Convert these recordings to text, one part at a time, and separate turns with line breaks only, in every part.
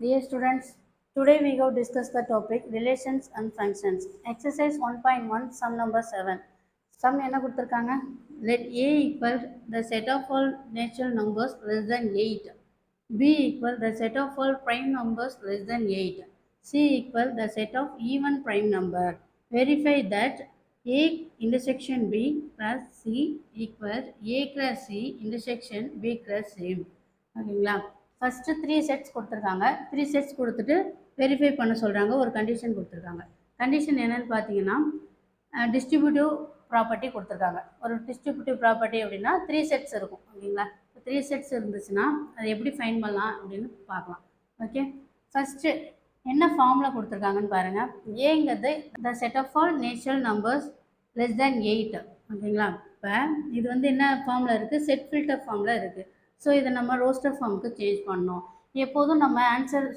Dear students, today we have discussed the topic relations and functions. Exercise 1.1 sum number 7. Sum என்ன கொடுத்திருக்காங்க? Let A equal the set of all natural numbers less than 8. B equal the set of all prime numbers less than 8. C equal the set of even prime number. Verify that A intersection B plus C equals A cross C intersection B cross C. ஓகேங்களா? First 3 sets கொடுத்துருக்காங்க. 3 sets கொடுத்துட்டு verify பண்ண சொல்கிறாங்க. ஒரு condition கொடுத்துருக்காங்க. Condition என்னென்னு பார்த்தீங்கன்னா distributive property கொடுத்துருக்காங்க. ஒரு டிஸ்ட்ரிபியூட்டிவ் ப்ராப்பர்ட்டி அப்படின்னா 3 செட்ஸ் இருக்கும். ஓகேங்களா? 3 செட்ஸ் இருந்துச்சுன்னா அதை எப்படி ஃபைன் பண்ணலாம் அப்படின்னு பார்க்கலாம். ஓகே, ஃபஸ்ட்டு என்ன ஃபார்மில் கொடுத்துருக்காங்கன்னு பாருங்கள். ஏங்கிறது the set of all natural numbers less than 8. ஓகேங்களா? இப்போ இது வந்து என்ன ஃபார்மில் இருக்குது? செட் ஃபில்டர் ஃபார்மில் இருக்குது. ஸோ இதை நம்ம ரோஸ்டர் ஃபார்முக்கு சேஞ்ச் பண்ணோம். எப்போதும் நம்ம ஆன்சர்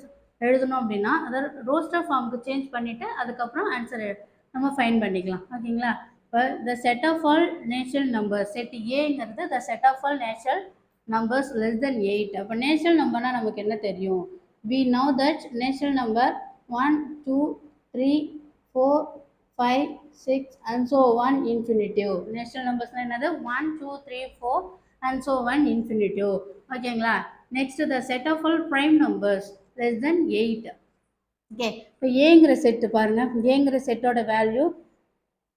எழுதணும் அப்படின்னா அதை ரோஸ்டர் ஃபார்முக்கு சேஞ்ச் பண்ணிவிட்டு அதுக்கப்புறம் ஆன்சர் நம்ம ஃபைன் பண்ணிக்கலாம். ஓகேங்களா? இப்போ the set of all natural number set ஏங்கிறது the set of all natural numbers less than 8. அப்போ நேச்சுரல் நம்பர்னால் நமக்கு என்ன தெரியும்? We know that natural number 1, 2, 3, 4, 5, 6 and so on infinitive. Natural நம்பர்ஸ்னால் என்னது? 1, 2, 3, 4 and so on infinitive. ஓகேங்களா? Next the set of all prime numbers less than 8. Okay, இப்போ ஏங்கிற செட்டு பாருங்கள். ஏங்கிற செட்டோட value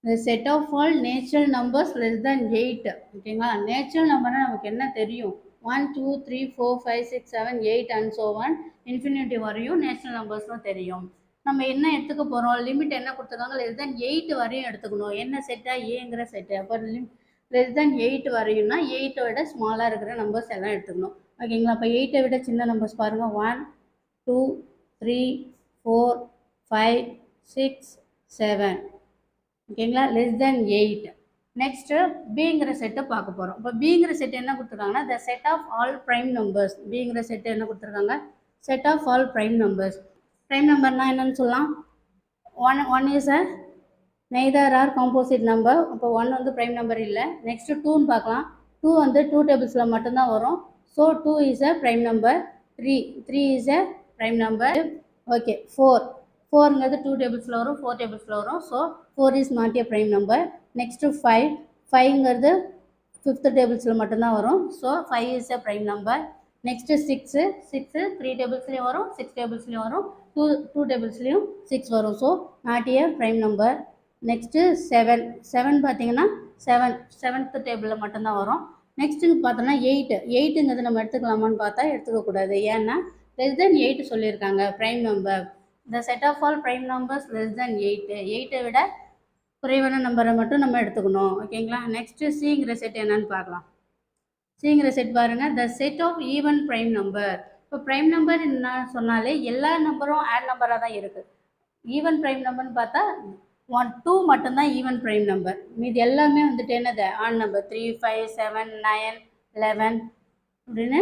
the set of all natural numbers less than 8. ஓகேங்களா? Natural நம்பர்னால் நமக்கு என்ன தெரியும்? 1, 2, 3, 4, 5, 6, 7, 8 and so on infinitive வரையும் நேச்சுரல் நம்பர்ஸ்லாம் தெரியும். நம்ம என்ன எடுத்துக்க போகிறோம்? லிமிட் என்ன கொடுத்துருக்காங்க? லெஸ் தென் 8 வரையும் எடுத்துக்கணும். என்ன செட்டாக? ஏங்கிற செட்டு. அப்போ லெஸ் தென் 8 வரையும்னா 8 விட ஸ்மாலாக இருக்கிற நம்பர்ஸ் எல்லாம் எடுத்துக்கணும். ஓகேங்களா? அப்போ 8 விட சின்ன நம்பர்ஸ் பாருங்கள். 1, 2, 3, 4, 5, 6, 7. ஓகேங்களா? Less than 8. நெக்ஸ்ட்டு பிங்கிற செட்டை பார்க்க போகிறோம். இப்போ பிங்கிற செட் என்ன கொடுத்துருக்காங்கன்னா the set of all prime numbers. பிங்கிற செட்டு என்ன கொடுத்துருக்காங்க? Set of all prime numbers. Prime நம்பர்னால் என்னன்னு சொல்லலாம்? One is a neither or composite number. அப்போ 1 வந்து ப்ரைம் நம்பர் இல்லை. நெக்ஸ்ட்டு 2ன்னு பார்க்கலாம். 2 வந்து 2 டேபிள்ஸில் மட்டும்தான் வரும். So 2 is a prime number. 3 is a prime number. Okay, 4ங்கிறது 2 டேபிள்ஸில் வரும், 4 டேபிள்ஸில் வரும். So 4 is not a prime number. Next 5ங்கிறது 5th டேபிள்ஸில் மட்டும்தான் வரும். So 5 is a prime number. Next 6 3 டேபிள்ஸ்லேயும் வரும், 6 டேபிள்ஸ்லேயும் வரும், 2 டேபிள்ஸ்லேயும் 6 வரும். So not a prime number. Next 7 பார்த்தீங்கன்னா 7th டேபிளில் மட்டும்தான் வரும். நெக்ஸ்ட்டு பார்த்தோன்னா 8ங்கிறது நம்ம எடுத்துக்கலாமான்னு பார்த்தா எடுத்துக்கக்கூடாது. ஏன்னா லெஸ் தென் 8 சொல்லியிருக்காங்க prime number. The set of all prime numbers less than 8 விட குறைவான நம்பரை மட்டும் நம்ம எடுத்துக்கணும். ஓகேங்களா? நெக்ஸ்ட்டு சிங்கிற செட் என்னன்னு பார்க்கலாம். சிங்கிற செட் பாருங்கள். The set of even prime number. இப்போ ப்ரைம் நம்பர் என்ன சொன்னாலே எல்லா நம்பரும் ஆட் நம்பராக தான் இருக்குது. ஈவன் ப்ரைம் நம்பர்னு பார்த்தா 1, 2 மட்டும்தான் ஈவன் ப்ரைம் நம்பர். மீது எல்லாமே வந்துட்டு என்னது? Add number. 3, 5, 7, 9, 11 அப்படின்னு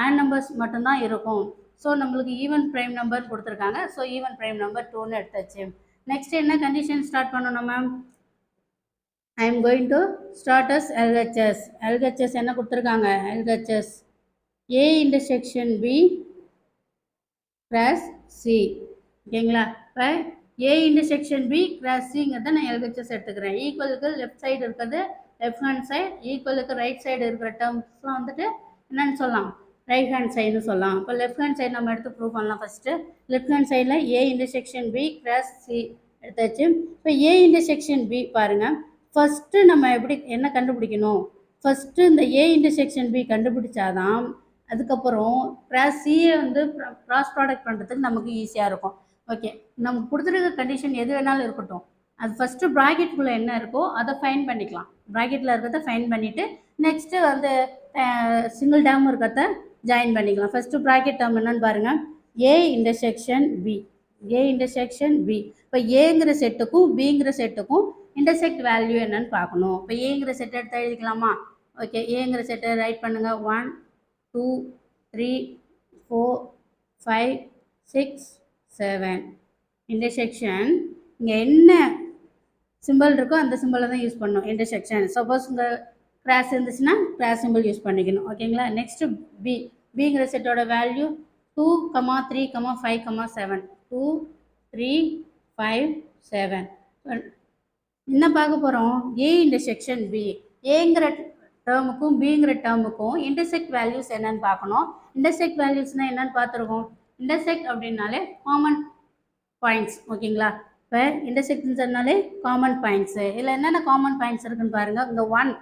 ஆட் நம்பர்ஸ் மட்டும்தான் இருக்கும். ஸோ நம்மளுக்கு ஈவன் ப்ரைம் நம்பர் கொடுத்துருக்காங்க. ஸோ ஈவன் ப்ரைம் நம்பர் 2ன்னு எடுத்தாச்சு. நெக்ஸ்ட் என்ன கண்டிஷன் ஸ்டார்ட் பண்ணணும் ma'am? I am going to start as LHS. LHS என்ன கொடுத்துருக்காங்க? LHS A intersection B cross C. ஓகேங்களா? இப்போ ஏ இன்டர்செக்ஷன் பி கிராஸ் சிங்கிறத நான் எல்ஹெச்எஸ் எடுத்துக்கிறேன். ஈக்குவலுக்கு லெஃப்ட் சைடு இருக்கிறது லெஃப்ட் ஹேண்ட் சைடு, ஈக்குவலுக்கு ரைட் சைடு இருக்கிற டேர்ம்ஸ்லாம் வந்துட்டு என்னன்னு சொல்லலாம்? ரைட் ஹேண்ட் சைடுன்னு சொல்லலாம். இப்போ லெஃப்ட் ஹேண்ட் சைடு நம்ம எடுத்து ப்ரூவ் பண்ணலாம். ஃபஸ்ட்டு லெஃப்ட் ஹேண்ட் சைடில் A intersection B cross C எடுத்தாச்சு. இப்போ ஏ இன்டர்செக்ஷன் பி பாருங்கள். ஃபஸ்ட்டு நம்ம என்ன கண்டுபிடிக்கணும்? ஃபஸ்ட்டு இந்த ஏ இன்டர்செக்ஷன் பி கண்டுபிடிச்சாதான் அதுக்கப்புறம் கிராஸ் சியை வந்து கிராஸ் ப்ராடக்ட் பண்ணுறதுக்கு நமக்கு ஈஸியாக இருக்கும். ஓகே, நமக்கு கொடுத்துருக்க கண்டிஷன் எது வேணாலும் இருக்கட்டும். அது ஃபஸ்ட்டு ப்ராக்கெட்டுக்குள்ளே என்ன இருக்கோ அதை ஃபைன் பண்ணிக்கலாம். ப்ராக்கெட்டில் இருக்கிறத ஃபைன் பண்ணிவிட்டு நெக்ஸ்ட்டு வந்து சிங்கிள் டேர்ம் இருக்கிறத ஜாயின் பண்ணிக்கலாம். ஃபஸ்ட்டு ப்ராக்கெட் டேர்ம் என்னன்னு பாருங்கள். A intersection B. A intersection B. இப்போ ஏங்கிற செட்டுக்கும் பிங்கிற செட்டுக்கும் இன்டர்செக்ட் வேல்யூ என்னன்னு பார்க்கணும். இப்போ ஏங்கிற செட்டை எடுத்து எழுதிக்கலாமா? ஓகே, ஏங்கிற செட்டை ரைட் பண்ணுங்கள். 1, 2, 3, 4, 5, 6, 7. இன்டர்செக்ஷன் இங்கே என்ன சிம்பிள் இருக்கோ அந்த சிம்பிளை தான் யூஸ் பண்ணணும். இன்டர்செக்ஷன் சப்போஸ் இங்கே கிராஸ் இருந்துச்சுன்னா கிராஸ் சிம்பிள் யூஸ் பண்ணிக்கணும். ஓகேங்களா? நெக்ஸ்ட்டு பிங்கிற செட்டோட வேல்யூ 2, 3, 5, 7. 2, 3, 5, 7. என்ன பார்க்க போகிறோம்? A intersection B. ஏங்கிற டேர்முக்கும் பிங்கிற டேர்முக்கும் இன்டர்செக்ட் வேல்யூஸ் என்னன்னு பார்க்கணும். இன்டர்செக்ட் வேல்யூஸ்னால் என்னன்னு பார்த்துருக்கோம். இன்டர்செக்ட் அப்படின்னாலே காமன் பாயிண்ட்ஸ். ஓகேங்களா? இப்போ இன்டர்செக்ட்னு சொன்னாலே காமன் பாயிண்ட்ஸு. இதில் என்னென்ன காமன் பாயிண்ட்ஸ் இருக்குன்னு பாருங்கள். இங்கே 1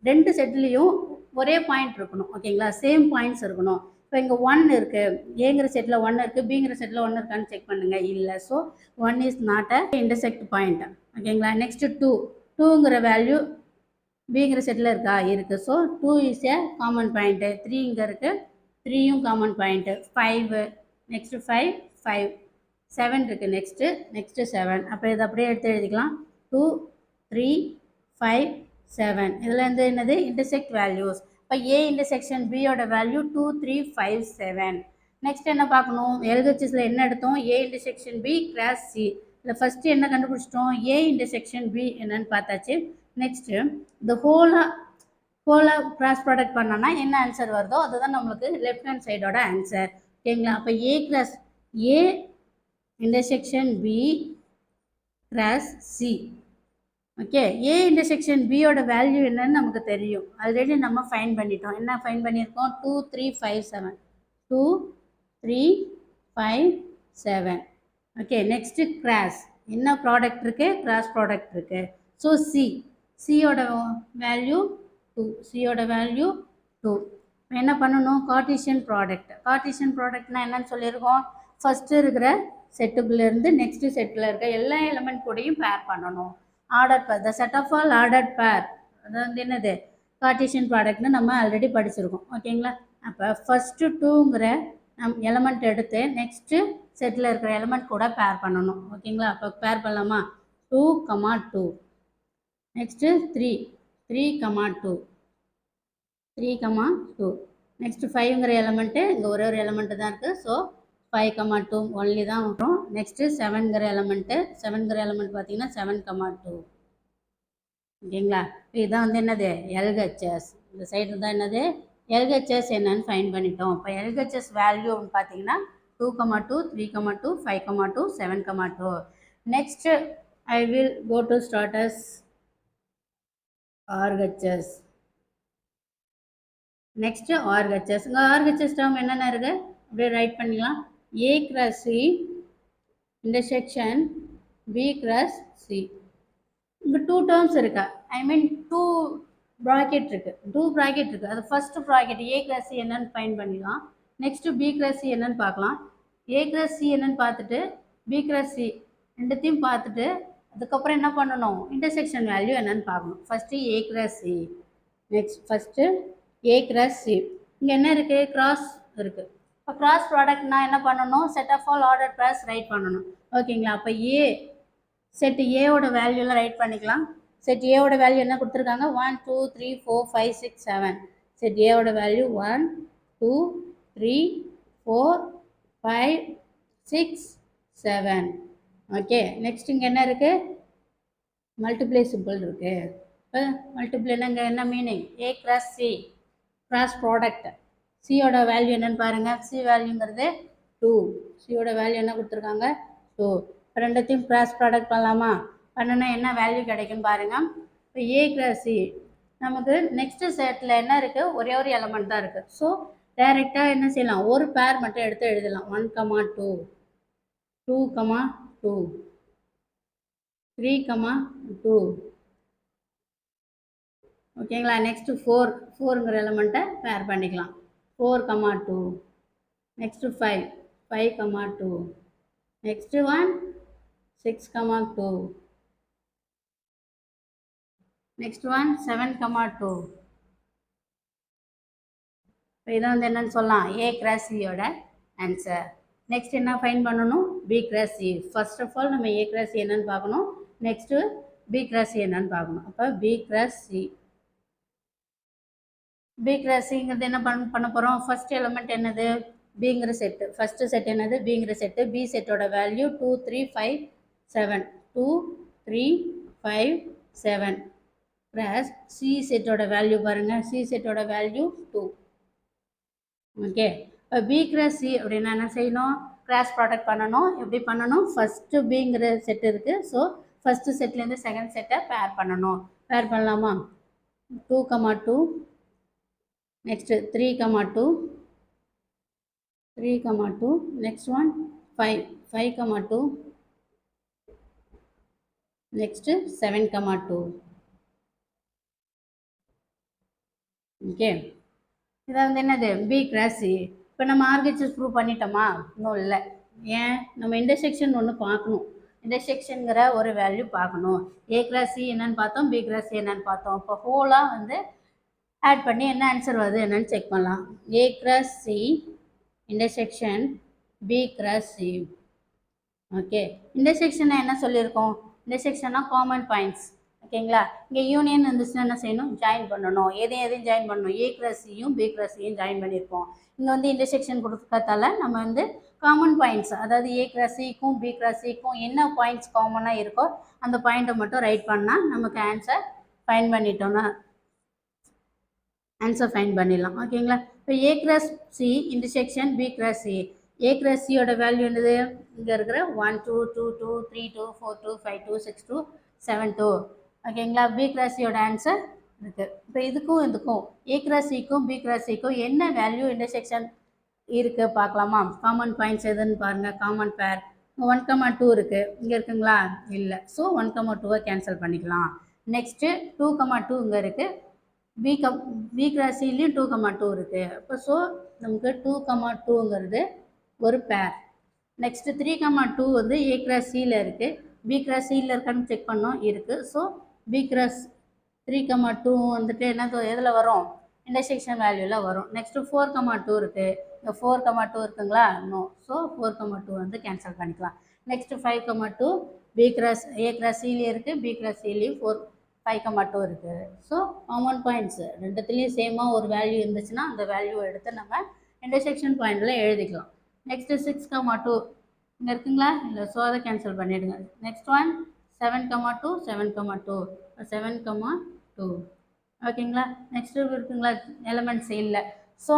2 செட்லேயும் ஒரே பாயிண்ட் இருக்கணும். ஓகேங்களா? சேம் பாயிண்ட்ஸ் இருக்கணும். இப்போ இங்கே 1 இருக்குது, ஏங்கிற செட்டில் 1 இருக்குது, பிங்கிற செட்டில் 1 இருக்கான்னு செக் பண்ணுங்கள். இல்லை. So 1 is not a intersect point. ஓகேங்களா? நெக்ஸ்ட்டு 2ங்கிற வேல்யூ பிங்கிற செட்டில் இருக்கா? இருக்குது. So 2 is a common point. 3 இங்கே இருக்குது, 3யும் காமன் பாயிண்ட்டு. 5 நெக்ஸ்ட்டு 5 7 இருக்குது. நெக்ஸ்ட்டு 7. அப்போ இதை அப்படியே எடுத்து எழுதிக்கலாம். 2 3 5 7. இதில் வந்து என்னது? Intersect values. இப்போ ஏ இன்டர்செக்ஷன் பியோட வேல்யூ 2 3 5 7. நெக்ஸ்ட் என்ன பார்க்கணும்? எல்ஹெச்எஸில் என்ன எடுத்தோம்? A intersection B cross C. இதில் ஃபஸ்ட்டு என்ன கண்டுபிடிச்சிட்டோம்? ஏ இன்டர்செக்ஷன் பி என்னன்னு பார்த்தாச்சு. நெக்ஸ்ட்டு இந்த ஹோலாக கிராஸ் ப்ராடக்ட் பண்ணோன்னா என்ன ஆன்சர் வருதோ அதுதான் நம்மளுக்கு லெஃப்ட் ஹேண்ட் சைடோட ஆன்சர். ஓகேங்களா? அப்போ A cross A intersection B cross C. Okay, A intersection பியோட வேல்யூ என்னன்னு நமக்கு தெரியும். ஆல்ரெடி நம்ம ஃபைன் பண்ணிட்டோம். என்ன ஃபைன் பண்ணியிருக்கோம்? 2 3 5 7. 2 3 5 7. Okay, next cross. என்ன ப்ராடக்ட் இருக்குது? கிராஸ் ப்ராடக்ட் இருக்குது. ஸோ சியோட வேல்யூ 2. சியோட வேல்யூ 2. என்ன பண்ணணும்? Cartesian product. கார்ட்டீசியன் ப்ராடக்ட்னா என்னன்னு சொல்லியிருக்கோம்? ஃபஸ்ட்டு இருக்கிற செட்டுக்குள்ளேருந்து நெக்ஸ்ட்டு செட்டில் இருக்க எல்லா எலமெண்ட் கூடயும் பேர் பண்ணணும். Order pair, the set of all order pair. அது வந்து என்னது? கார்ட்டீசியன் ப்ராடக்ட்னு நம்ம ஆல்ரெடி படிச்சிருக்கோம். ஓகேங்களா? அப்போ ஃபஸ்ட்டு 2ங்கிற எலமெண்ட் எடுத்து நெக்ஸ்ட்டு செட்டில் இருக்கிற எலமெண்ட் கூட பேர் பண்ணணும். ஓகேங்களா? அப்போ பேர் பண்ணலாமா? 2, 2. நெக்ஸ்ட்டு 3 3, 2. 3, 2. நெக்ஸ்ட்டு 5ங்கிற எலமெண்ட்டு இங்கே ஒரு எலமெண்ட்டு தான் இருக்குது. ஸோ 5, 2 ஒன்லி தான் வரும். நெக்ஸ்ட்டு 7ங்கிற எலமெண்ட்டு பார்த்தீங்கன்னா 7, 2. ஓகேங்களா? இதுதான் வந்து என்னது? எல்ஹெச்எஸ். இந்த சைடு தான் என்னது? எல்ஹெச்எஸ் என்னன்னு ஃபைன் பண்ணிட்டோம். இப்போ எல்ஹெச்எஸ் வேல்யூன்னு பார்த்தீங்கன்னா 2, 2, 3, 2, 5, 2, 7, 2. Next I will go to starters RHS. Next RHS. இங்கே RHS டேர்ம் என்னென்ன இருக்குது? அப்படியே ரைட் பண்ணிக்கலாம். A cross C intersection B cross C. இங்கே 2 டேர்ம்ஸ் இருக்கு. ஐ மீன் 2 ப்ராக்கெட் இருக்குது. அது first bracket A cross C என்னன்னு ஃபைன் பண்ணிடலாம். நெக்ஸ்ட்டு B cross C என்னன்னு பார்க்கலாம். A cross C என்னன்னு பார்த்துட்டு B cross C ரெண்டுத்தையும் பார்த்துட்டு அதுக்கப்புறம் என்ன பண்ணணும்? இன்டர்செக்ஷன் வேல்யூ என்னன்னு பார்க்கணும். First A cross C. Next first A cross C. இங்கே என்ன இருக்குது? கிராஸ் இருக்குது. இப்போ கிராஸ் ப்ராடக்ட்னா என்ன பண்ணணும்? Set of all order pairs write பண்ணணும். ஓகேங்களா? அப்போ ஏ செட் ஏவோட வேல்யூலாம் ரைட் பண்ணிக்கலாம். செட் ஏவோட வேல்யூ என்ன கொடுத்துருக்காங்க? 1 2 3 4 5 6 7. செட் ஏவோட வேல்யூ 1 2 3 4 5 6 7. ஓகே, நெக்ஸ்ட் இங்கே என்ன இருக்குது? மல்டிப்ளை சிம்பிள் இருக்குது. இப்போ மல்டிப்ளைனா இங்கே என்ன meaning? A cross C cross product. சியோட வேல்யூ என்னன்னு பாருங்கள். சி வேல்யூங்கிறது 2. சியோட வேல்யூ என்ன கொடுத்துருக்காங்க? 2. இப்போ ரெண்டுத்தையும் கிராஸ் ப்ராடக்ட் பண்ணலாமா? பண்ணுனா என்ன வேல்யூ கிடைக்குன்னு பாருங்கள். இப்போ ஏ கிராஸ் சி நமக்கு நெக்ஸ்ட்டு செட்டில் என்ன இருக்குது? ஒரே ஒரு எலமெண்ட் தான் இருக்குது. ஸோ டைரெக்டாக என்ன செய்யலாம்? ஒரு பேர் மட்டும் எடுத்து எழுதலாம். 1, 2 2, 2 3, 2. ஓகேங்களா? நெக்ஸ்ட்டு 4ங்கிற எலமெண்ட்டை பேர் பண்ணிக்கலாம். 4, 2. நெக்ஸ்ட்டு 5 2. நெக்ஸ்ட்டு 1 6, 2. நெக்ஸ்ட் 1 7, 2. இப்போ இதை வந்து என்னன்னு சொல்லலாம்? ஏ கிராஸ் சியோட ஆன்சர். நெக்ஸ்ட் என்ன ஃபைன் பண்ணணும்? B cross C. First of all நம்ம ஏ கிராஸ் சி என்னன்னு பார்க்கணும். நெக்ஸ்ட்டு பி கிராஸ் சி என்னன்னு பார்க்கணும். அப்போ B cross C. B cross சிங்கிறது என்ன பண்ண போகிறோம்? ஃபர்ஸ்ட் எலிமெண்ட் என்னது? பிங்கிற செட்டு. ஃபஸ்ட்டு செட் என்னது? பிங்கிற செட்டு. பி செட்டோட வேல்யூ 2 3 5 7. 2 3 5 7 ப்ளஸ் சி செட்டோட வேல்யூ பாருங்கள். சி செட்டோட வேல்யூ 2. ஓகே, இப்போ பி கிராஸ் சி அப்படின்னா என்ன செய்யணும், கிராஸ் ப்ராடக்ட் பண்ணணும். எப்படி பண்ணணும், ஃபஸ்ட்டு பிங்கிற செட் இருக்குது. ஸோ ஃபஸ்ட்டு செட்லேருந்து செகண்ட் செட்டை பேர் பண்ணணும். பேர் பண்ணலாமா, 2, 2, next 3, 2, 3, 2, next one 5, 5, 2, next 7, 2. Okay, இதை வந்து என்னது பி கிராஸ் சி. இப்போ நம்ம ஆர்ஹெச்எஸ் ப்ரூவ் பண்ணிட்டோமா, இன்னும் இல்லை. ஏன், நம்ம இன்டர்செக்ஷன் ஒன்று பார்க்கணும். இன்டர்செக்ஷனுங்கிற ஒரு வேல்யூ பார்க்கணும். ஏ கிராஸ் சி என்னன்னு பார்த்தோம், பி கிராஸ் சி என்னன்னு பார்த்தோம். இப்போ ஹோலாக வந்து ஆட் பண்ணி என்ன ஆன்சர் வருது என்னன்னு செக் பண்ணலாம். A cross C intersection B cross C. Okay, இன்டர்செக்ஷனை என்ன சொல்லியிருக்கோம், இன்டர்செக்ஷன்னா காமன் பாயிண்ட்ஸ். ஓகேங்களா, இங்கே யூனியன் இருந்துச்சுன்னா என்ன செய்யணும், ஜாயின் பண்ணணும். எதையும் ஜாயின் பண்ணணும், ஏ கிராஸ் சியும் பி கிராஸ் சியும் ஜாயின் பண்ணியிருக்கோம். இங்கே வந்து இன்டர்செக்ஷன் கொடுக்கறதால நம்ம வந்து காமன் பாயிண்ட்ஸ், அதாவது ஏ கிராஸ் சிக்கும் பி கிராஸ் சிக்கும் என்ன பாயிண்ட்ஸ் காமனாக இருக்கோ அந்த பாயிண்ட்டை மட்டும் ரைட் பண்ணால் நமக்கு ஆன்சர் ஃபைன் பண்ணிட்டோம்னா ஆன்சர் ஃபைன் பண்ணிடலாம். ஓகேங்களா, இப்போ A cross C intersection B cross C. A cross சியோட வேல்யூ என்னது, இங்கே இருக்கிற 1 2 2 2 3 2 4 2 5 2 6 2 7 2. ஓகேங்களா, பி கிராஸ் சியோட ஆன்சர் இருக்குது. இப்போ இதுக்கும் ஏ கிராஸ் சிக்கும் பி கிராஸ் சிக்கும் என்ன வேல்யூ இன்டர்செக்ஷன் இருக்குது பார்க்கலாமா. காமன் பாயிண்ட்ஸ் எதுன்னு பாருங்கள், காமன் பேர் 1, 2 இருக்குது. இங்கே இருக்குங்களா, இல்லை. ஸோ 1, 2 கேன்சல் பண்ணிக்கலாம். நெக்ஸ்ட்டு 2, 2 இங்கே இருக்குது. பி கிராஸ் சிலையும் 2, 2 இருக்குது. அப்போ ஸோ நமக்கு 2, 2ங்கிறது ஒரு பேர். நெக்ஸ்ட்டு 3, 2 வந்து ஏ கிராஸ் சியில் இருக்குது. பி கிராஸ் சியில் இருக்கான்னு செக் பண்ணோம், இருக்குது. ஸோ பி கிராஸ் 3, 2 வந்துட்டு என்ன எதில் வரும், இன்டர்செக்ஷன் வேல்யூவில் வரும். நெக்ஸ்ட்டு 4, 2 இருக்குது. இந்த 4, 2 இருக்குங்களா, நோ. ஸோ 4, 2 வந்து கேன்சல் பண்ணிக்கலாம். Next 5, 2 B cross A cross சிலையும் இருக்குது, பி கிராஸ் சிலையும் 5, 2 இருக்குது. ஸோ காமன் பாயிண்ட்ஸ் ரெண்டுத்துலேயும் சேமாக ஒரு வேல்யூ இருந்துச்சுன்னா அந்த வேல்யூவை எடுத்து நம்ம இன்டர்செக்ஷன் பாயிண்டில் எழுதிக்கலாம். நெக்ஸ்ட்டு 6, 2 இங்கே இருக்குங்களா, இல்லை. ஸோ அதை கேன்சல் பண்ணிவிடுங்க. நெக்ஸ்ட் ஒன் 7, 2 7, 2 ஓகேங்களா. நெக்ஸ்ட்டு இருக்குங்களா, எலமெண்ட்ஸ் இல்லை. ஸோ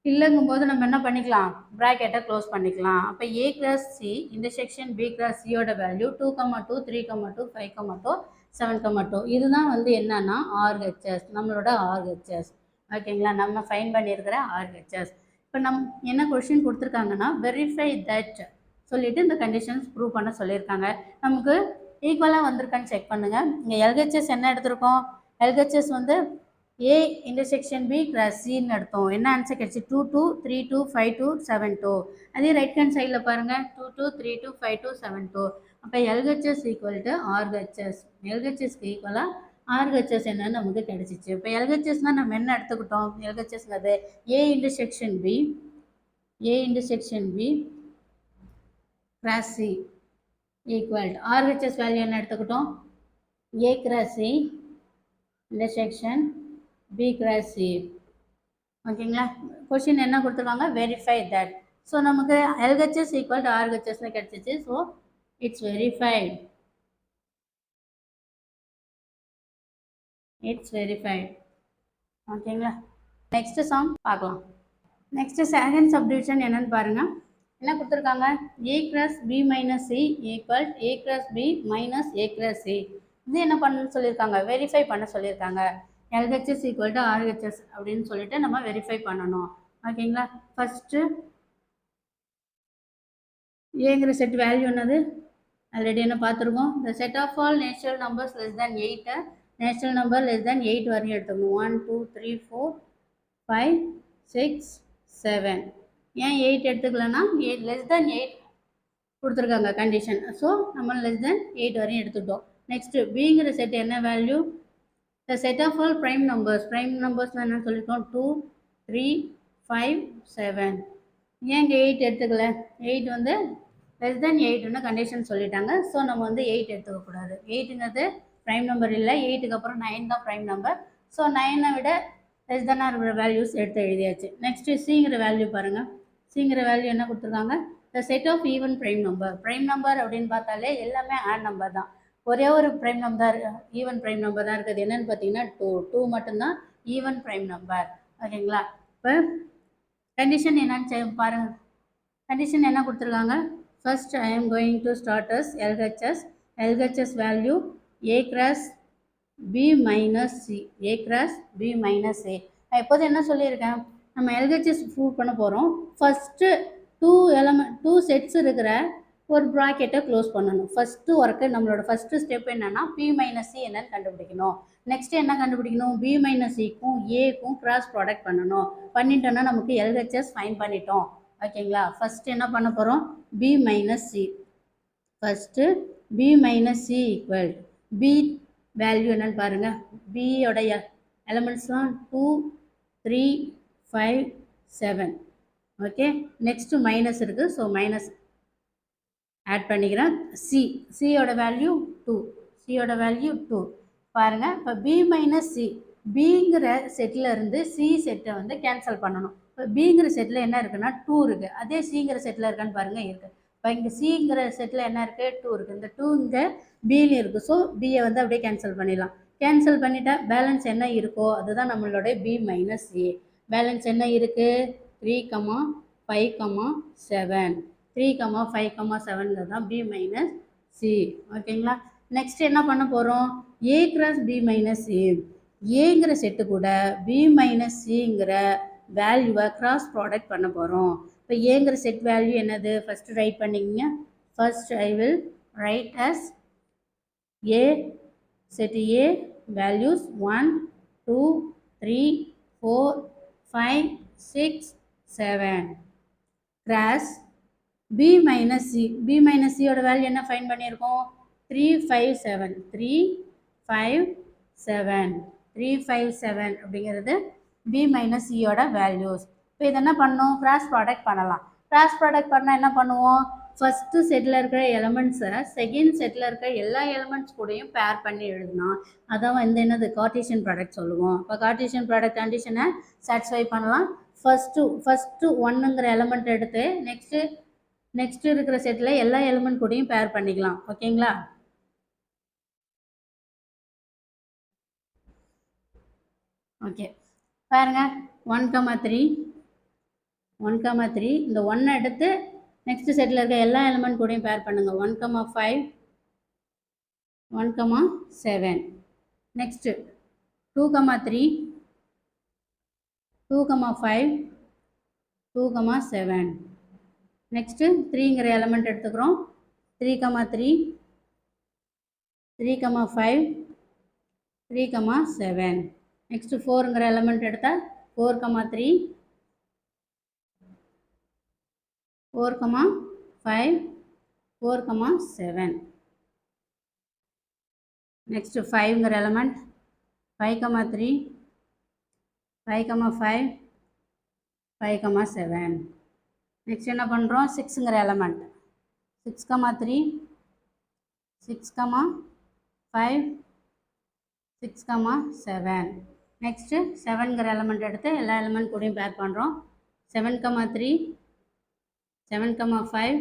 இல்லைங்கும் போது நம்ம என்ன பண்ணிக்கலாம், ப்ராக்கெட்டை க்ளோஸ் பண்ணிக்கலாம். அப்போ A cross C intersection B cross சியோட வேல்யூ 2, 2 3, 2 5, 7, 2. இதுதான் வந்து என்னன்னா ஆர்ஹெச்எஸ், நம்மளோட ஆர்ஹெச்எஸ். ஓகேங்களா, நம்ம ஃபைன் பண்ணியிருக்கிற ஆர்ஹெச்எஸ். இப்போ என்ன கொஷின் கொடுத்துருக்காங்கன்னா, வெரிஃபை தட் சொல்லிவிட்டு இந்த கண்டிஷன்ஸ் ப்ரூவ் பண்ண சொல்லியிருக்காங்க. நமக்கு ஈக்குவலாக வந்திருக்கான்னு செக் பண்ணுங்கள். இங்கே எல்ஹெச்எஸ் என்ன எடுத்திருக்கோம், எல்ஹெச்எஸ் வந்து ஏ இன்டர்செக்ஷன் பி கிராஸ் சின்னு எடுத்தோம். என்ன ஆன்சர் கிடச்சி, 2 2 3 2 5 2 7 2. அதே ரைட் ஹேண்ட் சைடில் பாருங்கள், 2 2 3 2 5 2 7 2. அப்போ எல்ஹெச்எஸ் ஈக்குவல் டு ஆர்ஹெச்எஸ். எல்ஹெச்எஸ்க்கு ஈக்குவலாக ஆர்ஹெச்எஸ் என்னன்னு நமக்கு கிடச்சிச்சு. இப்போ எல்ஹெச்எஸ்னால் நம்ம என்ன எடுத்துக்கிட்டோம், எல்ஹெச்எஸ்ங்கிறது A intersection B cross C equal to RHS value என்ன எடுத்துக்கிட்டோம், A cross C intersection B cross C. ஓகேங்களா, கொஷின் என்ன கொடுத்துருக்காங்க, வெரிஃபை தட். ஸோ நமக்கு எல்ஹெச்எஸ் ஈக்குவல் டு ஆர்ஹெச்எஸ்னு கிடச்சிச்சு. So it's verified. ஓகேங்களா, நெக்ஸ்ட்டு சம் பார்க்கலாம். நெக்ஸ்ட்டு செகண்ட் சப்டிவிஷன் என்னன்னு பாருங்கள். என்ன கொடுத்துருக்காங்க, A cross B minus C equal A cross B minus A cross C. இது என்ன பண்ண சொல்லியிருக்காங்க, வெரிஃபை பண்ண சொல்லியிருக்காங்க. எல்ஹெச்எஸ் ஈக்குவல் டு ஆர்ஹெச்எஸ் அப்படின்னு சொல்லிட்டு நம்ம வெரிஃபை பண்ணணும். ஓகேங்களா, ஃபஸ்ட்டு ஏங்கிற செட் வேல்யூ என்னது ஆல்ரெடி என்ன பார்த்துருக்கோம், the set of all natural numbers less than 8 natural number less than 8 வரையும் எடுத்துக்கணும். 1 2 3 4 5 6 7. ஏன் 8 எடுத்துக்கலன்னா, லெஸ் தேன் 8 கொடுத்துருக்காங்க கண்டிஷன். ஸோ நம்ம லெஸ் தேன் 8 வரையும் எடுத்துக்கிட்டோம். நெக்ஸ்ட்டு பிங்கிற செட் என்ன value, the set of all prime நம்பர்ஸ்னால் என்ன சொல்லியிருக்கோம், 2 3 5 7. ஏன் இங்கே 8 எடுத்துக்கல, 8 வந்து லெஸ் தேன் 8ன்னு கண்டிஷன் சொல்லிட்டாங்க. ஸோ நம்ம வந்து 8 எடுத்துக்கக்கூடாது. 8ங்கிறது ப்ரைம் நம்பர் இல்லை, 8க்கு அப்புறம் 9 தான் ப்ரைம் நம்பர். ஸோ 9ஐ விட லெஸ் தேனாக இருக்கிற வேல்யூஸ் எடுத்து எழுதியாச்சு. நெக்ஸ்ட்டு சிங்கிற வேல்யூ பாருங்கள். சிங்கிற வேல்யூ என்ன கொடுத்துருக்காங்க, the set of even prime number அப்படின்னு பார்த்தாலே எல்லாமே ஆட் நம்பர் தான். ஒரே ஒரு prime number even prime number தான் இருக்குது. என்னென்னு பார்த்தீங்கன்னா 2 மட்டும்தான் ஈவன் ப்ரைம் நம்பர். ஓகேங்களா, இப்போ கண்டிஷன் என்னன்னு பாருங்கள். கண்டிஷன் என்ன கொடுத்துருக்காங்க? First I am going to start as LHS value A cross B minus C, A cross B minus A. நான் எப்போது என்ன சொல்லியிருக்கேன், நம்ம எல்ஹெச்எஸ் ப்ரூவ் பண்ண போகிறோம். ஃபஸ்ட்டு டூ செட்ஸ் இருக்கிற ஒரு ப்ராக்கெட்டை க்ளோஸ் பண்ணணும். ஃபஸ்ட்டு ஒர்க்கு நம்மளோட ஃபஸ்ட்டு ஸ்டெப் என்னென்னா P மைனஸ் C என்னன்னு கண்டுபிடிக்கணும். நெக்ஸ்ட் என்ன கண்டுபிடிக்கணும், B மைனஸ் சிக்கும் ஏக்கும் கிராஸ் ப்ராடக்ட் பண்ணணும். பண்ணிட்டோன்னா நமக்கு எல்ஹெச்எஸ் ஃபைன் பண்ணிட்டோம். ஓகேங்களா? ஃபஸ்ட்டு என்ன பண்ண போகிறோம், B minus C. First B minus C equal B value என்னன்னு பாருங்கள். பியோடைய எலமெண்ட்ஸ்லாம் 2, 3, 5, 7. ஓகே, நெக்ஸ்ட்டு மைனஸ் இருக்குது. ஸோ மைனஸ் ஆட் பண்ணிக்கிறேன். சியோட வேல்யூ 2, சியோட வேல்யூ 2. பாருங்கள், இப்போ பி மைனஸ் சி, பிங்கிற செட்டில் இருந்து சி செட்டை வந்து கேன்சல் பண்ணணும். இப்போ பிங்கிற செட்டில் என்ன இருக்குன்னா 2 இருக்குது. அதே சிங்கிற செட்டில் இருக்கான்னு பாருங்கள், இருக்குது. இப்போ இங்கே சிங்கிற செட்டில் என்ன இருக்குது, 2 இருக்குது. இந்த 2 இங்கே பின்னு இருக்குது. ஸோ பியை வந்து அப்படியே கேன்சல் பண்ணிடலாம். கேன்சல் பண்ணிட்டா பேலன்ஸ் என்ன இருக்கோ அதுதான் நம்மளோட பி மைனஸ் சி. பேலன்ஸ் என்ன இருக்குது, 3, 5, 7. 3, 5, 7 தான் B மைனஸ் சி. ஓகேங்களா? நெக்ஸ்ட் என்ன பண்ண போகிறோம், A cross B minus A. ஏங்கிற செட்டு கூட B மைனஸ் சிங்கிற வேல்யூவை கிராஸ் ப்ராடக்ட் பண்ண போகிறோம். இப்போ ஏங்கிற செட் வேல்யூ என்னது, ஃபஸ்ட்டு ரைட் பண்ணிக்கங்க. First I will write as A, set A values 1, 2, 3, 4, 5, 6, 7. Cross B minus C. B minus சியோட வேல்யூ என்ன ஃபைன் பண்ணியிருக்கோம், 3, 5, 7. 3, 5, 7. 3, 5, 7 அப்படிங்கிறது B மைனஸ் சியோட வேல்யூஸ். இப்போ இதை என்ன பண்ணணும், கிராஸ் ப்ராடக்ட் பண்ணலாம். கிராஸ் ப்ராடக்ட் பண்ணால் என்ன பண்ணுவோம், ஃபஸ்ட்டு செட்டில் இருக்கிற எலமெண்ட்ஸை செகண்ட் செட்டில் இருக்கிற எல்லா எலமெண்ட்ஸ் கூடயும் பேர் பண்ணி எழுதுனா அதான் வந்து என்னது கார்ட்டீசியன் ப்ராடக்ட் சொல்லுவோம். இப்போ கார்ட்டீசியன் ப்ராடக்ட் கண்டிஷனை சாட்டிஸ்ஃபை பண்ணலாம். ஃபஸ்ட்டு 1ங்கிற எலமெண்ட் எடுத்து நெக்ஸ்ட்டு இருக்கிற செட்டில் எல்லா எலிமெண்ட் கூடயும் பேர் பண்ணிக்கலாம். ஓகேங்களா? ஓகே, பாருங்க 1, 3 இந்த 1 எடுத்து நெக்ஸ்ட் செட்டில் இருக்க எல்லா எலிமெண்ட் கூடயும் பேர் பண்ணுங்கள். 1, 5, 1, 7. நெக்ஸ்ட்டு 2, 3, 2, 5, 2, 7. நெக்ஸ்ட்டு 3ங்கிற எலமெண்ட் எடுத்துக்கிறோம். 3, 3, 3, 5, 3, 7. நெக்ஸ்ட்டு 4ங்கிற எலமெண்ட் எடுத்தால் 4, 3, 4, 5, 4, 7. Next 5ங்கிற element 5, 3, 5, 5, 5, 7. நெக்ஸ்ட் என்ன பண்ணுறோம், 6ங்கிற எலமெண்ட் 6, 3, 6, 5, 6, 7. நெக்ஸ்ட்டு 7ங்கிற எலமெண்ட் எடுத்து எல்லா எலமெண்ட் கூடயும் பேர் பண்ணுறோம். 7, 3, 7, 5,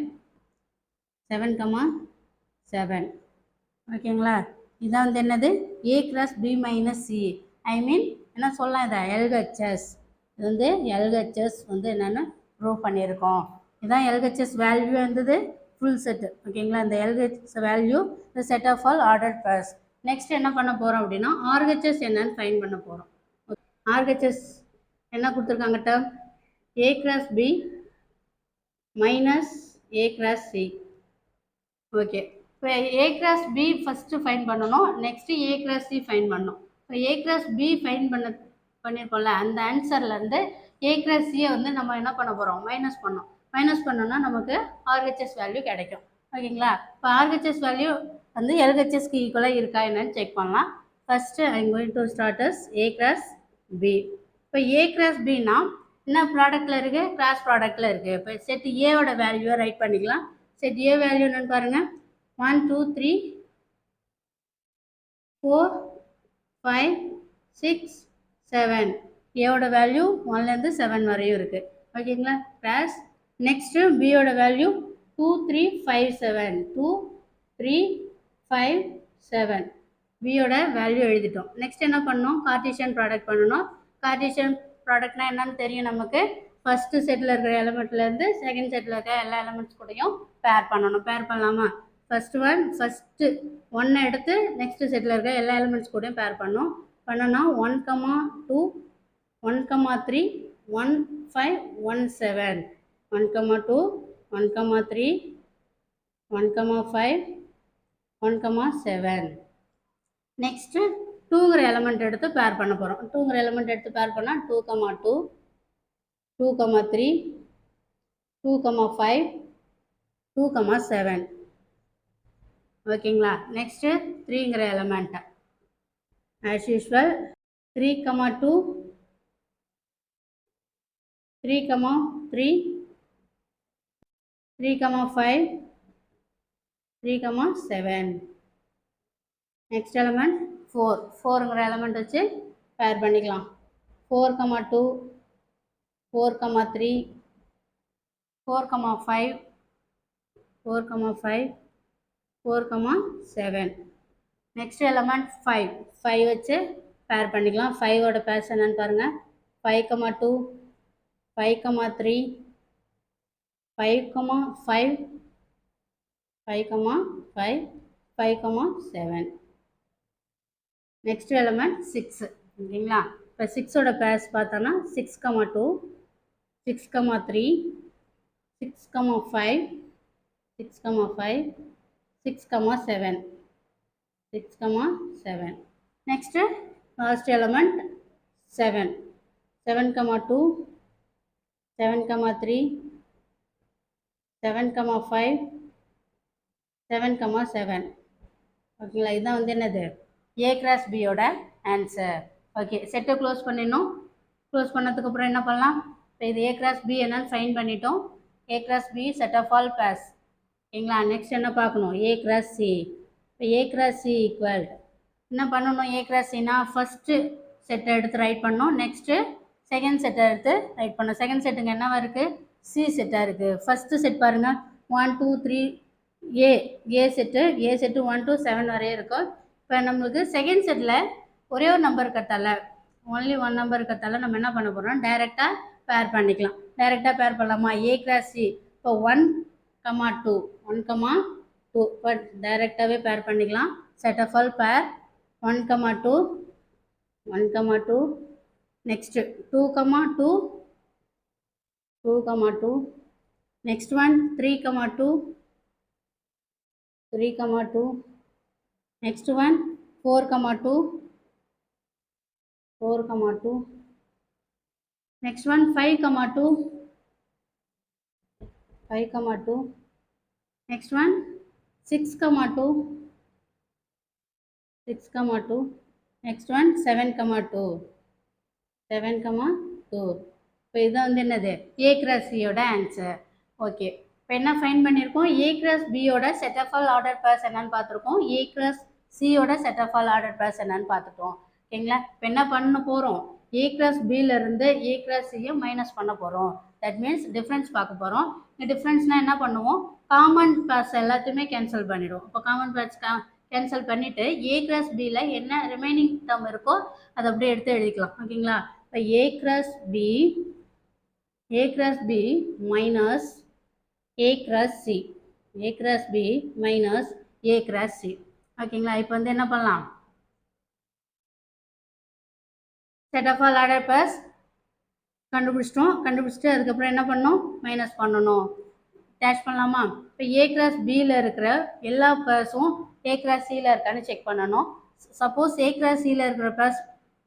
7, 7. ஓகேங்களா? இதான் வந்து என்னது, A cross B minus C. I mean என்ன சொல்லலாம், இதை எல்ஹெச்எஸ். இது வந்து எல்ஹெச்எஸ் வந்து என்னென்னு ப்ரூவ் பண்ணியிருக்கோம். இதுதான் எல்ஹெச்எஸ் வேல்யூ இருந்தது ஃபுல் செட்டு. ஓகேங்களா? இந்த எல்ஹெச்எஸ் வேல்யூ இந்த set of all order pairs. Next என்ன பண்ண போகிறோம் அப்படின்னா ஆர்ஹெச்எஸ் என்னன்னு ஃபைன் பண்ண போகிறோம். ஆர்ஹெச்எஸ் என்ன கொடுத்துருக்காங்க, term A cross B minus A cross C. Okay, இப்போ A cross B first find பண்ணணும். Next A cross C find பண்ணணும். இப்போ A கிராஸ் B ஃபைன் பண்ணியிருக்கோம்ல, அந்த ஆன்சர்லேருந்து A கிராஸ் சியை வந்து நம்ம என்ன பண்ண போகிறோம், மைனஸ் பண்ணோம்னா நமக்கு ஆர்ஹெச்எஸ் வேல்யூ கிடைக்கும். ஓகேங்களா? இப்போ ஆர்ஹெச்எஸ் வேல்யூ வந்து எல்ஹெச்எஸ்க்கு ஈக்குவலாக இருக்கா என்னன்னு செக் பண்ணலாம். First I am going to start as A cross B. இப்போ A கிராஸ் Bனா என்ன ப்ராடக்டில் இருக்குது, கிராஸ் ப்ராடக்டில் இருக்குது. இப்போ செட் ஏவோட வேல்யூவை ரைட் பண்ணிக்கலாம். செட் ஏ வேல்யூ என்னன்னு பாருங்கள், 1, 2, 3, 4, 5, 6, 7. ஏவோட வேல்யூ 1லேருந்து 7 வரையும் இருக்குது. ஓகேங்களா? கிராஸ். நெக்ஸ்ட்டு பியோட வேல்யூ 2, 3, 5, 7. 2, 3, 5, 7. பியோட வேல்யூ எழுதிட்டோம். நெக்ஸ்ட் என்ன பண்ணணும், கார்ட்டீசியன் ப்ராடக்ட் பண்ணணும். கார்ட்டீசியன் ப்ராடக்ட்னா என்னன்னு தெரியும் நமக்கு. ஃபஸ்ட்டு செட்டில் இருக்கிற எலமெண்ட்லேருந்து செகண்ட் செட்டில் இருக்கிற எல்லா எலமெண்ட்ஸ் கூடயும் பேர் பண்ணணும். பேர் பண்ணலாமா? ஃபஸ்ட்டு ஒன்னை எடுத்து நெக்ஸ்ட்டு செட்டில் இருக்கிற எல்லா எலமெண்ட்ஸ் கூடயும் பேர் பண்ணணும். பண்ணோன்னா 1,2 1,3 1 5 1 7 1,2 1,3 1,5 1,7. நெக்ஸ்ட்டு 2ங்கிற எலமெண்ட் எடுத்து பேர் பண்ண போகிறோம். 2ங்கிற எலமெண்ட் எடுத்து பேர் பண்ணால் 2,2 2,3 2,5 2,7. ஓகேங்களா? நெக்ஸ்ட்டு 3ங்கிற element as usual 3,2 3,3 3,5 3,7. Next element 4ங்கிற எலமெண்ட் வச்சு பேர் பண்ணிக்கலாம். 4,2 4,3 4,5 4,5 4,7. நெக்ஸ்ட் எலமெண்ட் 5 வச்சு பேர் பண்ணிக்கலாம். 5ஓட பேர்ஸ் என்னன்னு பாருங்கள். 5,2 5,3 5,5 5,5 5,7. Next element 6. ஓகேங்களா? இப்போ 6ஓட பேர்ஸ் பார்த்தோன்னா 6,2 6,3 6,5 6,5 6,7 6,7. Next last element 7 7,2 7,3 7,5 7,7. ஓகேங்களா? இதுதான் வந்து என்னது A கிராஸ் பியோட ஆன்சர். ஓகே, செட்டை க்ளோஸ் பண்ணிடணும். க்ளோஸ் பண்ணதுக்கப்புறம் என்ன பண்ணலாம்? இப்போ இது A கிராஸ் பி என்னன்னு ஃபைன் பண்ணிட்டோம். A cross B set of all pairs. ஓகேங்களா? நெக்ஸ்ட் என்ன பார்க்கணும்? A cross C. இப்போ A கிராஸ் சி ஈக்குவல் என்ன பண்ணணும்? A கிராஸ் சினா ஃபஸ்ட்டு செட்டை எடுத்து ரைட் பண்ணணும். நெக்ஸ்ட்டு செகண்ட் செட்டை எடுத்து ரைட் பண்ணணும். செகண்ட் செட்டுங்க என்னவா இருக்குது? சி செட்டாக இருக்குது. ஃபஸ்ட்டு செட் பாருங்கள் 1 2 3 ஏ செட்டு 1 to 7 வரையும் இருக்கும். இப்போ நம்மளுக்கு செகண்ட் செட்டில் ஒரே ஒரு நம்பர் இருக்கிறதால ஒன்லி ஒன் நம்பர் இருக்கிறதால நம்ம என்ன பண்ண போகிறோம்? டைரெக்டாக பேர் பண்ணிக்கலாம். டைரெக்டாக பேர் பண்ணலாமா? A cross C. இப்போ 1,2 1,2 இப்போ டைரெக்டாகவே பேர் பண்ணிக்கலாம். செட் ஆஃப் ஆல் பேர் 1,2 1,2. Next 2,2 2,2. Next one 3,2 3,2. next one 4,2 4,2. next one 5,2 5,2. next one 6,2 6,2. next one 7,2 7,2. இப்போ இதுதான் வந்து என்னது? A கிராஸ் சியோட ஆன்சர். ஓகே, இப்போ என்ன ஃபைன் பண்ணியிருக்கோம்? A கிராஸ் பியோட set of all order pairs என்னன்னு பார்த்துருக்கோம். A கிராஸ் சியோட set of all order pairs என்னன்னு பார்த்துட்டோம். ஓகேங்களா? இப்போ என்ன பண்ண போகிறோம்? A கிராஸ் பியிலேருந்து A கிராஸ் சியை மைனஸ் பண்ண போகிறோம். தட் மீன்ஸ் டிஃப்ரென்ஸ் பார்க்க போகிறோம். இந்த டிஃப்ரென்ஸ்னால் என்ன பண்ணுவோம்? காமன் பேர்ஸ் எல்லாத்தையுமே கேன்சல் பண்ணிவிடுவோம். இப்போ காமன் பேர்ஸ் கேன்சல் பண்ணிவிட்டு A கிராஸ் பியில் என்ன ரிமைனிங் டேர்ம் இருக்கோ அதை அப்படியே எடுத்து எழுதிக்கலாம். ஓகேங்களா? இப்போ A cross B minus A cross C A cross B minus A cross C. ஓகேங்களா? இப்போ வந்து என்ன பண்ணலாம்? Set of all order pairs கண்டுபிடிச்சிட்டு அதுக்கப்புறம் என்ன பண்ணணும்? மைனஸ் பண்ணணும். டேஷ் பண்ணலாமா? இப்போ A கிராஸ் பியில் இருக்கிற எல்லா பேர்ஸும் A கிராஸ் சியில் இருக்கான்னு செக் பண்ணணும். சப்போஸ் A கிராஸ் சியில் இருக்கிற பேர்ஸ்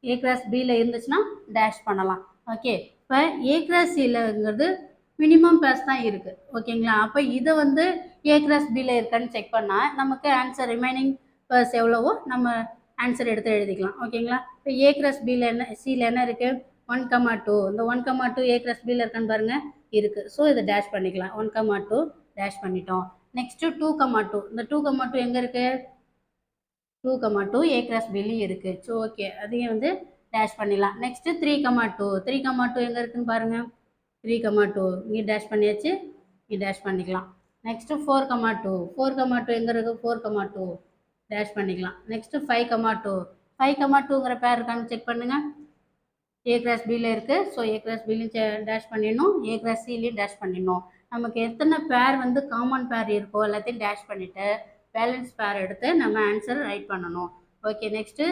A கிராஸ் பியில் இருந்துச்சுன்னா டேஷ் பண்ணலாம். ஓகே, இப்போ A கிராஸ் சியிலங்கிறது மினிமம் பேர்ஸ் தான் இருக்குது. ஓகேங்களா? அப்போ இதை வந்து A கிராஸ் பியில் இருக்கான்னு செக் பண்ணால் நமக்கு ஆன்சர் ரிமைனிங் பேர்ஸ் எவ்வளவோ நம்ம ஆன்சர் எடுத்து எழுதிக்கலாம். ஓகேங்களா? இப்போ A கிராஸ் பியில் என்ன சியில் என்ன இருக்குது? 1,2. இந்த 1,2 A கிராஸ் பியில் இருக்கான்னு பாருங்கள், இருக்குது. ஸோ இதை டேஷ் பண்ணிக்கலாம். 1,2 டேஷ் பண்ணிட்டோம். நெக்ஸ்ட்டு 2,2. இந்த 2,2 எங்கே இருக்குது? 2,2 A கிராஸ் பிலையும் இருக்குது. ஸோ ஓகே, அதையும் வந்து டேஷ் பண்ணிடலாம். நெக்ஸ்ட்டு 3,2 3,2 எங்கே இருக்குதுன்னு பாருங்கள். 3,2 இங்கே டேஷ் பண்ணியாச்சு, இங்கே டேஷ் பண்ணிக்கலாம். நெக்ஸ்ட்டு 4,2 எங்கே இருக்குது? 4,2 டேஷ் பண்ணிக்கலாம். நெக்ஸ்ட்டு 5,2 5,2ங்கிற பேர் இருக்கான்னு செக் பண்ணுங்கள். ஏ கிராஸ் பியில் இருக்குது. ஸோ ஏ கிராஸ் பிலையும் டேஷ் பண்ணிடணும், ஏ கிராஸ் சிலையும் டேஷ் பண்ணிடணும். நமக்கு எத்தனை பேர் வந்து காமன் பேர் இருக்கோ எல்லாத்தையும் டேஷ் பண்ணிவிட்டு பேலன்ஸ் பேர் எடுத்து நம்ம ஆன்சர் ரைட் பண்ணணும். Okay, next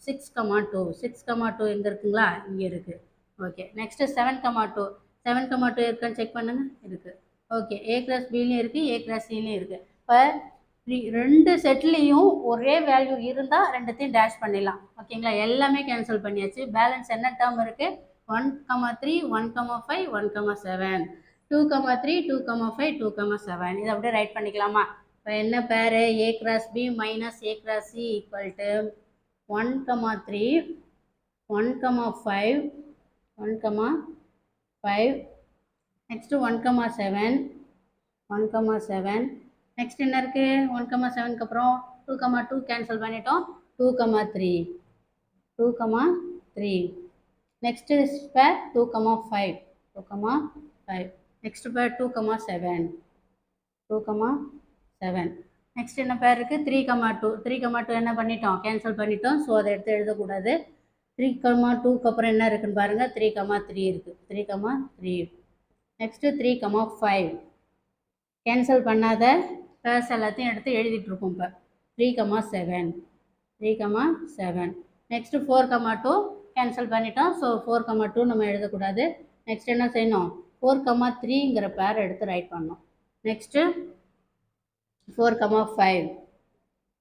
6,2. 6,2 எங்கே இருக்குங்களா? இங்கே இருக்குது. Okay, next 7,2. 7,2 இருக்கான்னு செக் பண்ணுங்கள். இருக்குது. ஓகே, ஏ கிராஸ் பிலையும் இருக்குது, ஏ கிராஸ் சிலையும் இருக்குது. இப்போ ரெண்டு செட்லேயும் ஒரே வேல்யூ இருந்தால் ரெண்டுத்தையும் டேஷ் பண்ணிடலாம். ஓகேங்களா? எல்லாமே கேன்சல் பண்ணியாச்சு. பேலன்ஸ் என்ன டேர்ம் இருக்குது? 1,3, 1,5, 1,7. 2,3, 2,5, 2,7. இதை அப்படியே ரைட் பண்ணிக்கலாமா? இப்போ என்ன pair? A cross B minus A cross C equal to 1,3, 1,5, 1,5, next 1,7, 1,7. Next என்ன இருக்குது? 1,7க்கு அப்புறம் 2,2 கேன்சல் பண்ணிட்டோம். 2,3, 2,3. நெக்ஸ்ட்டு பேர் 2,5, 2,5. நெக்ஸ்ட் பேர் 2,7, 2,7. நெக்ஸ்ட் என்ன பேர் இருக்குது? 3,2. 3,2 என்ன பண்ணிட்டோம்? கேன்சல் பண்ணிட்டோம். ஸோ அதை எடுத்து எழுதக்கூடாது. 3,2க்கு அப்புறம் என்ன இருக்குன்னு பாருங்கள். 3,3 இருக்குது. 3,3. நெக்ஸ்ட்டு 3,5. கேன்சல் பண்ணாத பேர்ஸ் எல்லாத்தையும் எடுத்து எழுதிட்டுருக்கோம். இப்போ 3,7, 3,7. நெக்ஸ்ட்டு 4,2 கேன்சல் பண்ணிட்டோம். ஸோ 4,2 நம்ம எழுதக்கூடாது. நெக்ஸ்ட் என்ன செய்யணும்? 4,3ங்கிற பேர் எடுத்து ரைட் பண்ணணும். நெக்ஸ்ட்டு 4,5,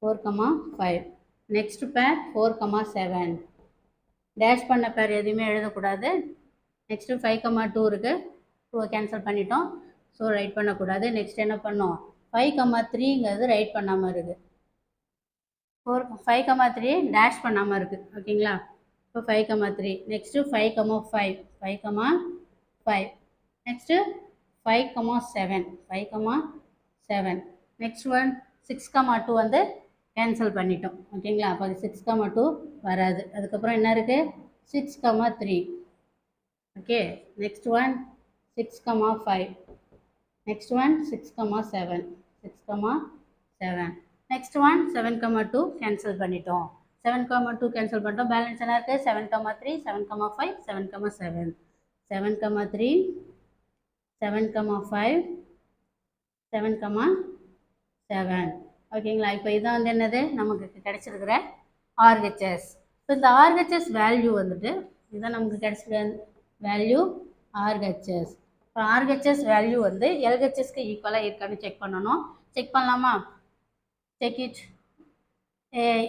4,5. நெக்ஸ்ட் பேர் 4,7. டேஷ் பண்ண பேர் எதுவுமே எழுதக்கூடாது. நெக்ஸ்ட்டு 5,2 இருக்குது. 2 கேன்சல் பண்ணிட்டோம். ஸோ ரைட் பண்ணக்கூடாது. நெக்ஸ்ட் என்ன பண்ணோம்? 5,3ங்கிறது ரைட் பண்ணாமல் இருக்குது. 5,3 டேஷ் பண்ணாமல் இருக்குது. ஓகேங்களா? இப்போ 5,3. நெக்ஸ்ட்டு 5,5, 5,5. நெக்ஸ்ட்டு 5,7, 5,7. நெக்ஸ்ட் ஒன் 6,2 வந்து கேன்சல் பண்ணிட்டோம். ஓகேங்களா? அப்போ 6,2 வராது. அதுக்கப்புறம் என்ன இருக்குது? 6,3. Okay, next one 6,5. Next one 6,7, 6,7. Next one 7,2 cancel பண்ணிட்டோம். 7,2 cancel பண்ணிட்டோம். பேலன்ஸ் என்ன இருக்குது? 7,3, 7,5, 7,7. 7,3, 7,5, 7,7. ஓகேங்களா? இப்போ இதான் வந்து என்னது? நமக்கு கிடைச்சிருக்கிற ஆர்ஹெச்எஸ். இப்போ இந்த ஆர்ஹெச்எஸ் வேல்யூ வந்துட்டு இதுதான் நமக்கு கிடைச்சிருக்க வேல்யூ ஆர்ஹெச்எஸ். இப்போ ஆர்ஹெச்எஸ் வேல்யூ வந்து எல்ஹெச்எஸ்க்கு ஈக்குவலாக இருக்கான்னு செக் பண்ணணும். செக் பண்ணலாமா? Check it.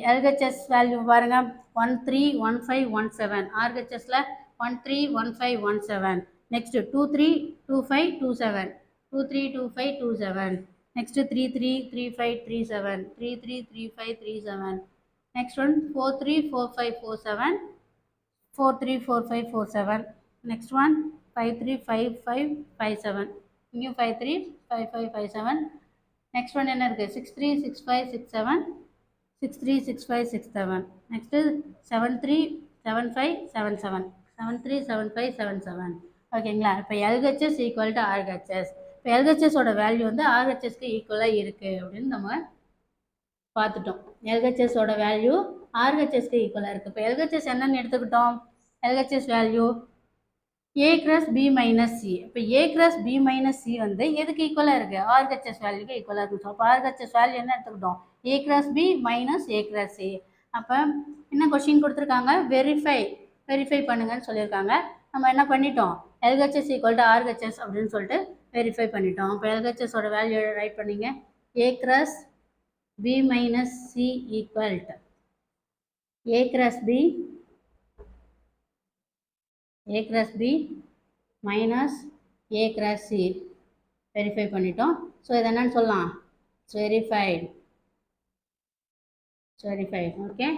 எல்ஹெச்எஸ் வேல்யூ பாருங்கள். 131517. ஆர்ஹெச்எஸில் 131517. Next 232527, 232527. Next 333537, 333537. Next one 434547, 434547. Next one 535557. இங்கேயும் 535557. நெக்ஸ்ட் ஒன் என்ன இருக்குது? 636567, 636567. நெக்ஸ்ட்டு 737577, 737577. ஓகேங்களா? இப்போ எல்ஹெச்எஸ் ஈக்குவல் டு ஆர்ஹெச்எஸ். இப்போ எல்ஹெச்எஸோட வேல்யூ வந்து ஆர்ஹெச்எஸ்க்கு ஈக்குவலாக இருக்குது அப்படின்னு நம்ம பார்த்துட்டோம். எல்ஹெச்எஸோட வேல்யூ ஆர்ஹெச்எஸ்க்கு ஈக்குவலாக இருக்குது. இப்போ எல்ஹெச்எஸ் என்னன்னு எடுத்துக்கிட்டோம்? LHS value A cross B minus C. இப்போ A cross B minus C வந்து எதுக்கு ஈக்குவலாக இருக்குது? ஆர்ஹெச்எஸ் வேல்யூக்கு ஈக்குவலாக இருக்குது. அப்போ ஆர்ஹெச்எஸ் வேல்யூ என்ன எடுத்துக்கிட்டோம்? A cross B minus A cross C. அப்போ என்ன கொஸ்டின் கொடுத்துருக்காங்க? வெரிஃபை பண்ணுங்கன்னு சொல்லியிருக்காங்க. நம்ம என்ன பண்ணிட்டோம்? எல்ஹெச்எஸ் ஈக்குவல் டு ஆர்ஹெச்எஸ் அப்படின்னு சொல்லிட்டு வெரிஃபை பண்ணிட்டோம். இப்போ எல்ஹெச்எஸோட வேல்யூ ரைட் பண்ணிங்க. A cross B minus C equal to A cross B A cross B minus A cross C verify பண்ணிட்டோம். ஸோ இதை என்னன்னு சொல்லலாம்? வெரிஃபைட். Okay,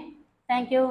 thank you.